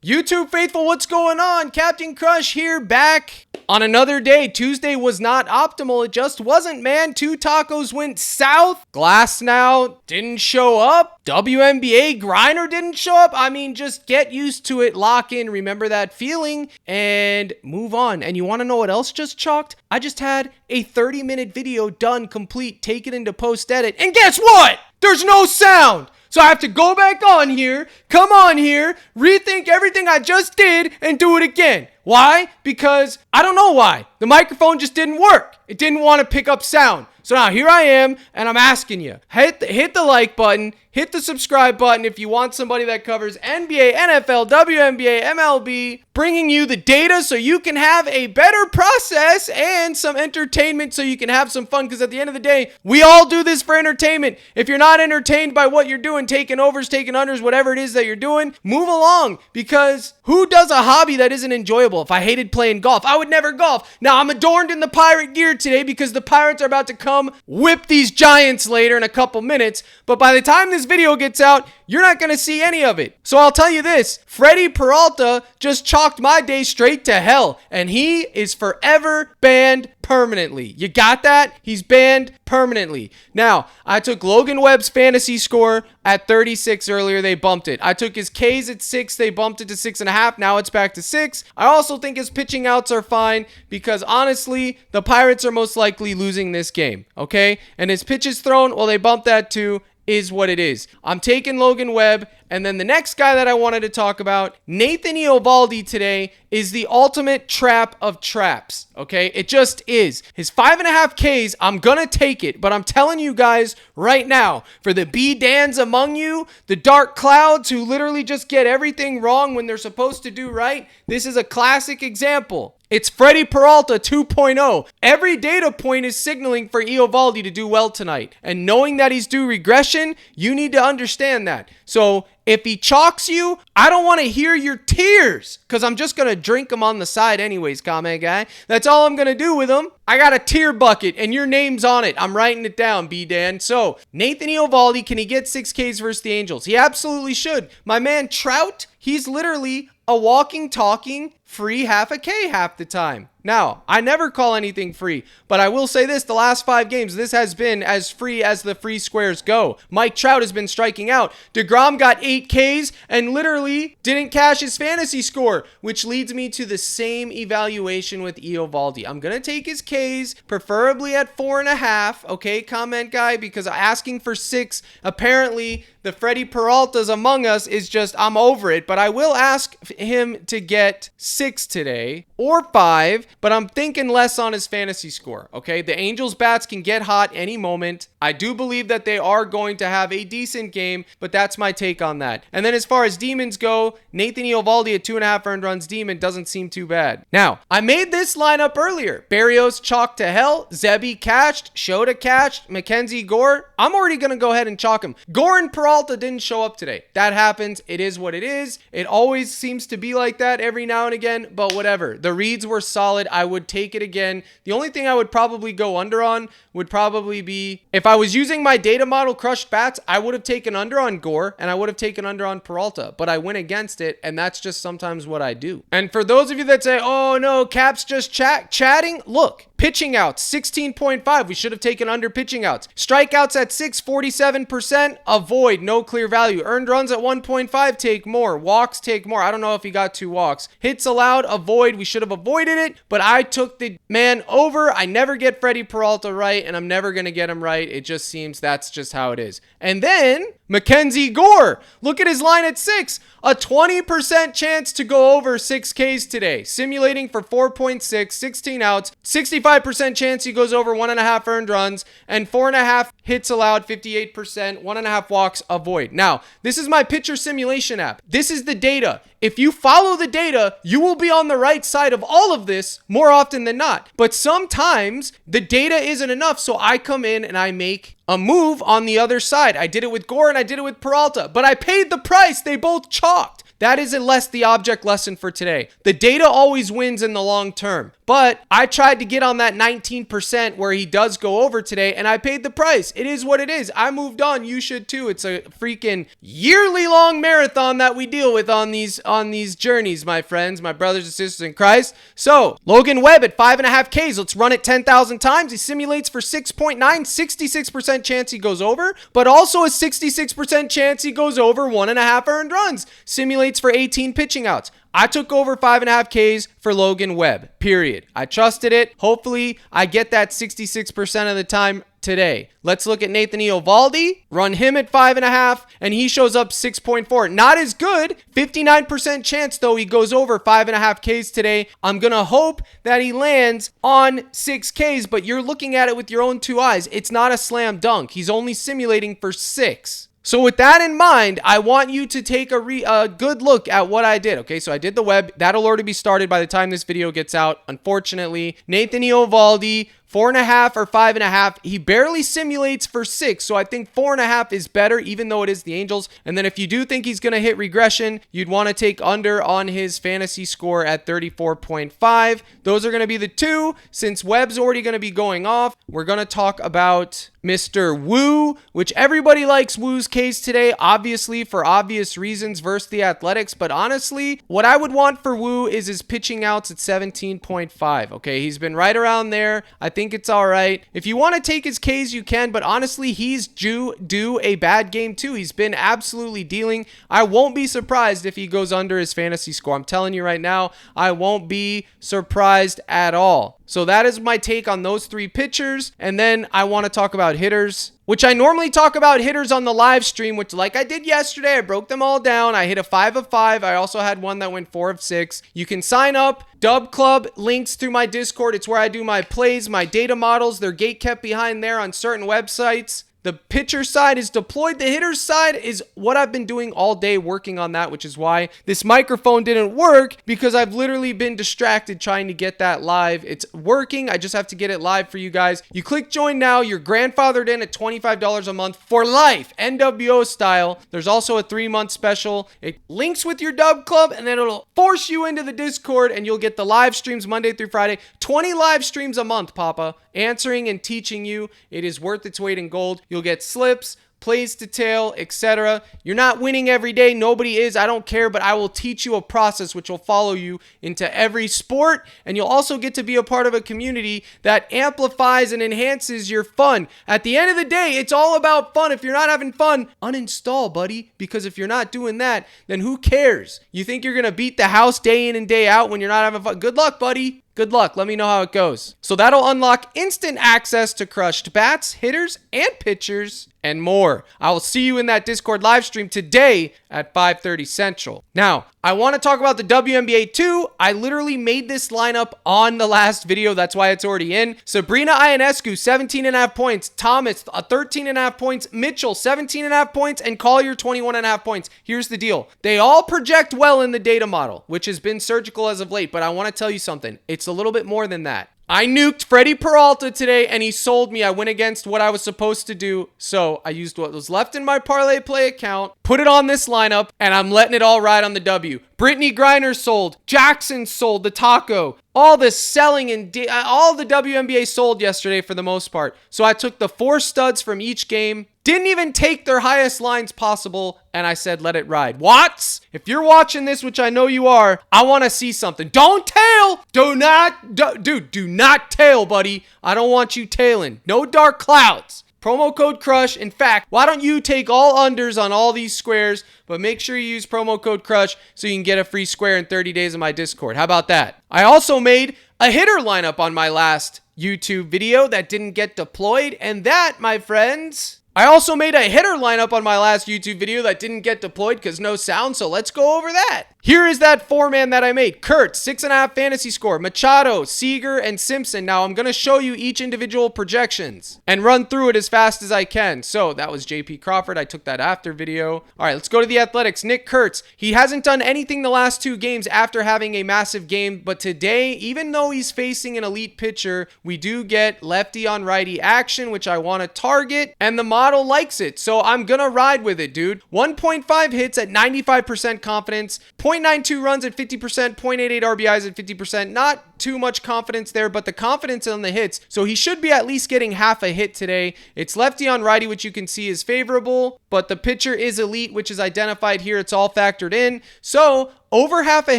YouTube faithful, what's going on? Captain Crush here, back on another day. Tuesday was not optimal. It just wasn't, man. 2 tacos went south. Glass now didn't show up. WNBA grinder didn't show up. I mean, just get used to it. Lock in. Remember that feeling and move on. And you want to know what else just chalked? I just had a 30-minute video done, complete, take it into post-edit. And guess what? There's no sound. So I have to go back on here, come on here, rethink everything I just did, and do it again. Why? Because I don't know why. The microphone just didn't work. It didn't want to pick up sound. So now here I am, and I'm asking you, hit the like button, hit the subscribe button if you want somebody that covers NBA, NFL, WNBA, MLB, bringing you the data so you can have a better process and some entertainment so you can have some fun. Because at the end of the day, we all do this for entertainment. If you're not entertained by what you're doing, taking overs, taking unders, whatever it is that you're doing, move along. Because who does a hobby that isn't enjoyable? If I hated playing golf, I would never golf. Now I'm adorned in the Pirate gear today because the Pirates are about to come whip these Giants later in a couple minutes. But by the time this video gets out, you're not going to see any of it. So I'll tell you this, Freddie Peralta just chalked my day straight to hell, and he is forever banned permanently. You got that? He's banned permanently. Now, I took Logan Webb's fantasy score at 36 earlier. They bumped it. I took his Ks at 6. They bumped it to 6.5. Now it's back to 6. I also think his pitching outs are fine because honestly, the Pirates are most likely losing this game. Okay? And his pitches thrown, well, they bumped that too. Is what it is. I'm taking Logan Webb. And then the next guy that I wanted to talk about, Nathan Eovaldi today, is the ultimate trap of traps. Okay? It just is. His 5.5 Ks, I'm gonna take it. But I'm telling you guys right now, for the B-Dans among you, the dark clouds who literally just get everything wrong when they're supposed to do right, this is a classic example. It's Freddie Peralta 2.0. Every data point is signaling for Eovaldi to do well tonight. And knowing that he's due regression, you need to understand that. So if he chalks you, I don't want to hear your tears because I'm just going to drink them on the side anyways, comment guy. That's all I'm going to do with them. I got a tear bucket and your name's on it. I'm writing it down, B-Dan. So Nathan Eovaldi, can he get 6 Ks versus the Angels? He absolutely should. My man Trout, he's literally a walking, talking, free half a K half the time. Now, I never call anything free, but I will say this, the last 5 games, this has been as free as the free squares go. Mike Trout has been striking out. DeGrom got 8 Ks and literally didn't cash his fantasy score, which leads me to the same evaluation with Eovaldi. I'm going to take his Ks, preferably at 4.5, okay, comment guy, because asking for 6, apparently the Freddie Peraltas among us is just, I'm over it, but I will ask him to get 6 today or 5, but I'm thinking less on his fantasy score, okay? The Angels bats can get hot any moment. I do believe that they are going to have a decent game, but that's my take on that. And then as far as demons go, Nathan Eovaldi at 2.5 earned runs demon doesn't seem too bad. Now, I made this lineup earlier. Berrios chalk to hell, Zebby cashed, Shota cashed, Mackenzie Gore. I'm already going to go ahead and chalk him. Gore and Peralta didn't show up today. That happens. It is what it is. It always seems to be like that every now and again, but whatever. The reads were solid. I would take it again. The only thing I would probably go under on would probably be, if I was using my data model crushed bats, I would have taken under on Gore and I would have taken under on Peralta, but I went against it, and that's just sometimes what I do. And for those of you that say, oh no, Cap's just chatting, look, pitching outs, 16.5. We should have taken under pitching outs. Strikeouts at 6, 47%. Avoid, no clear value. Earned runs at 1.5, take more. Walks, take more. I don't know if he got 2 walks. Hits allowed, avoid. We should have avoided it, but I took the man over. I never get Freddie Peralta right, and I'm never going to get him right. It just seems that's just how it is. And then Mackenzie Gore. Look at his line at 6. A 20% chance to go over 6 Ks today. Simulating for 4.6, 16 outs, 65% chance he goes over 1.5 earned runs, and 4.5 hits allowed, 58%, 1.5 walks, avoid. Now, this is my pitcher simulation app. This is the data. If you follow the data, you will be on the right side of all of this more often than not. But sometimes the data isn't enough, so I come in and I make a move on the other side. I did it with Gore and I did it with Peralta, but I paid the price. They both chalked. That is the object lesson for today. The data always wins in the long term. but I tried to get on that 19% where he does go over today, and I paid the price. It is what it is. I moved on. You should too. It's a freaking yearly long marathon that we deal with on these journeys, my friends, my brothers and sisters in Christ. So Logan Webb at 5.5 Ks. Let's run it 10,000 times. He simulates for 6.9, 66% chance he goes over, but also a 66% chance he goes over 1.5 earned runs. Simulates for 18 pitching outs. I took over 5.5 Ks for Logan Webb, period. I trusted it. Hopefully, I get that 66% of the time today. Let's look at Nathan Eovaldi. Run him at 5.5, and he shows up 6.4. Not as good. 59% chance, though, he goes over 5.5 Ks today. I'm going to hope that he lands on 6 Ks, but you're looking at it with your own two eyes. It's not a slam dunk. He's only simulating for 6. So with that in mind, I want you to take a good look at what I did. Okay, so I did the Webb. That'll already be started by the time this video gets out, unfortunately. Nathan Eovaldi, 4.5 or 5.5. He barely simulates for 6, so I think 4.5 is better, even though it is the Angels. And then if you do think he's going to hit regression, you'd want to take under on his fantasy score at 34.5. Those are going to be the two. Since Webb's already going to be going off, we're going to talk about Mr. Wu, which everybody likes Wu's case today, obviously for obvious reasons versus the Athletics. But honestly, what I would want for Wu is his pitching outs at 17.5. Okay, he's been right around there. I think it's all right. If you want to take his Ks, you can, but honestly, he's due a bad game too. He's been absolutely dealing. I won't be surprised if he goes under his fantasy score. I'm telling you right now, I won't be surprised at all. So that is my take on those three pitchers. And then I want to talk about hitters, which I normally talk about hitters on the live stream, which like I did yesterday, I broke them all down. I hit a 5 of 5. I also had one that went 4 of 6. You can sign up. Dub Club links through my Discord. It's where I do my plays, my data models. They're gate kept behind there on certain websites. The pitcher side is deployed. The hitter side is what I've been doing all day, working on that, which is why this microphone didn't work, because I've literally been distracted trying to get that live. It's working. I just have to get it live for you guys. You click join now. You're grandfathered in at $25 a month for life, NWO style. There's also a 3-month special. It links with your Dub Club, and then it'll force you into the Discord, and you'll get the live streams Monday through Friday. 20 live streams a month, Papa, answering and teaching you. It is worth its weight in gold. You'll get slips, plays to tail, etc. You're not winning every day. Nobody is. I don't care, but I will teach you a process which will follow you into every sport. And you'll also get to be a part of a community that amplifies and enhances your fun. At the end of the day, it's all about fun. If you're not having fun, uninstall, buddy. Because if you're not doing that, then who cares? You think you're going to beat the house day in and day out when you're not having fun? Good luck, buddy. Good luck. Let me know how it goes. So that'll unlock instant access to crushed bats, hitters, and pitchers, and more. I will see you in that Discord live stream today at 5:30 Central. Now, I want to talk about the WNBA too. I literally made this lineup on the last video. That's why it's already in. Sabrina Ionescu, 17.5 points. Thomas, 13.5 points. Mitchell, 17.5 points. And Collier, 21.5 points. Here's the deal. They all project well in the data model, which has been surgical as of late. But I want to tell you something. It's a little bit more than that. I nuked Freddie Peralta today, and he sold me. I went against what I was supposed to do, so I used what was left in my ParlayPlay account, put it on this lineup, and I'm letting it all ride on the W. Brittany Griner sold. Jackson sold. The Taco. All the selling and all the WNBA sold yesterday for the most part. So I took the 4 studs from each game, didn't even take their highest lines possible, and I said, let it ride. Watts, if you're watching this, which I know you are, I want to see something. Don't tail. Do not tail, buddy. I don't want you tailing. No dark clouds. Promo code CRUSH. In fact, why don't you take all unders on all these squares, but make sure you use promo code CRUSH so you can get a free square in 30 days in my Discord. How about that? I also made a hitter lineup on my last YouTube video that didn't get deployed, and that, my friends... I also made a hitter lineup on my last YouTube video that didn't get deployed because no sound, so let's go over that. Here is that 4-man that I made. Kurt, 6.5 fantasy score. Machado, Seager, and Simpson. Now, I'm going to show you each individual projections and run through it as fast as I can. So, that was JP Crawford. I took that after video. All right, let's go to the Athletics. Nick Kurtz. He hasn't done anything the last 2 games after having a massive game, but today, even though he's facing an elite pitcher, we do get lefty on righty action, which I want to target, and the model likes it. So, I'm going to ride with it, dude. 1.5 hits at 95% confidence. 0.5 0.92 runs at 50%, 0.88 RBIs at 50%. Not too much confidence there, but the confidence on the hits. So he should be at least getting half a hit today. It's lefty on righty, which you can see is favorable, but the pitcher is elite, which is identified here. It's all factored in. So over half a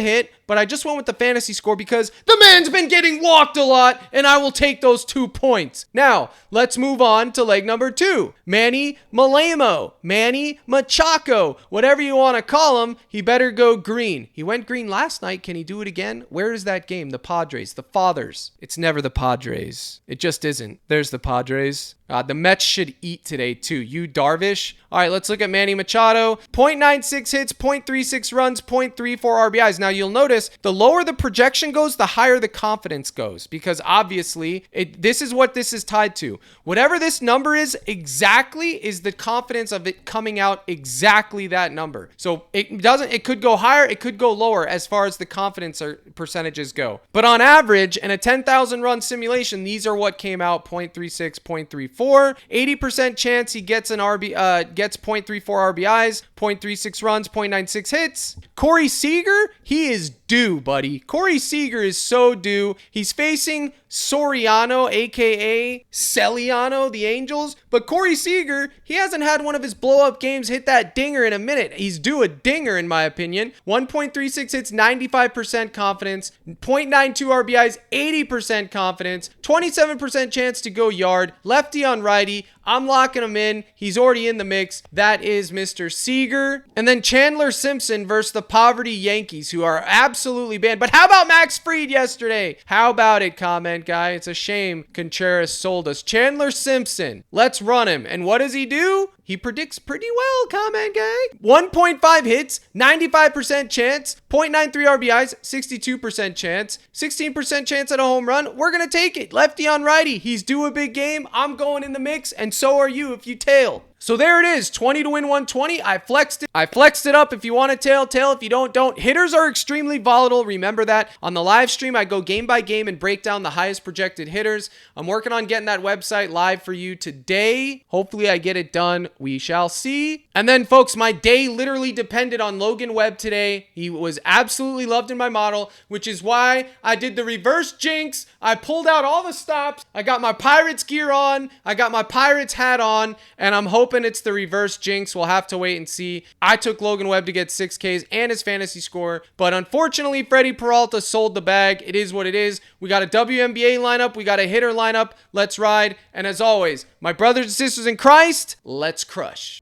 hit, but I just went with the fantasy score because the man's been getting walked a lot, and I will take those 2 points. Now, let's move on to leg number 2. Manny Malemo, Manny Machado, whatever you want to call him, he better go green. He went green last night. Can he do it again? Where is that game? The Padres, the Fathers. It's never the Padres. It just isn't. There's the Padres. The Mets should eat today too. You Darvish. All right, let's look at Manny Machado. 0.96 hits, 0.36 runs, 0.34 RBIs. Now you'll notice the lower the projection goes, the higher the confidence goes, because obviously this is what this is tied to. Whatever this number is exactly is the confidence of it coming out exactly that number. So it could go higher, it could go lower as far as the confidence or percentages go. But on average, in a 10,000 run simulation, these are what came out: 0.36, 0.34. 80% chance he gets gets 0.34 RBIs, 0.36 runs, 0.96 hits. Corey Seager, he is due, buddy. Corey Seager is so due. He's facing Soriano, aka Celiano, the Angels. But Corey Seager, he hasn't had one of his blow-up games hit that dinger in a minute. He's due a dinger, in my opinion. 1.36 hits, 95% confidence. 0.92 RBIs, 80% confidence. 27% chance to go yard. Lefty on righty. I'm locking him in. He's already in the mix. That is Mr. Seager. And then Chandler Simpson versus the Poverty Yankees, who are absolutely banned. But how about Max Fried yesterday? How about it, comment guy? It's a shame Contreras sold us. Chandler Simpson. Let's run him. And what does he do? He predicts pretty well, comment guy. 1.5 hits, 95% chance, 0.93 RBIs, 62% chance, 16% chance at a home run. We're going to take it. Lefty on righty. He's due a big game. I'm going in the mix, and so are you if you tail. So there it is, 20 to win 120. I flexed it up. If you want to tail. If you don't. Hitters are extremely volatile. Remember that. On the live stream, I go game by game and break down the highest projected hitters. I'm working on getting that website live for you today. Hopefully I get it done. We shall see. And then, folks, my day literally depended on Logan Webb today. He was absolutely loved in my model, which is why I did the reverse jinx. I pulled out all the stops. I got my Pirates gear on. I got my Pirates hat on, and I'm hoping it's the reverse jinx. We'll have to wait and see. I took Logan Webb to get 6 Ks and his fantasy score, but unfortunately, Freddie Peralta sold the bag. It is what it is. We got a WNBA lineup. We got a hitter lineup. Let's ride. And as always, my brothers and sisters in Christ, let's crush.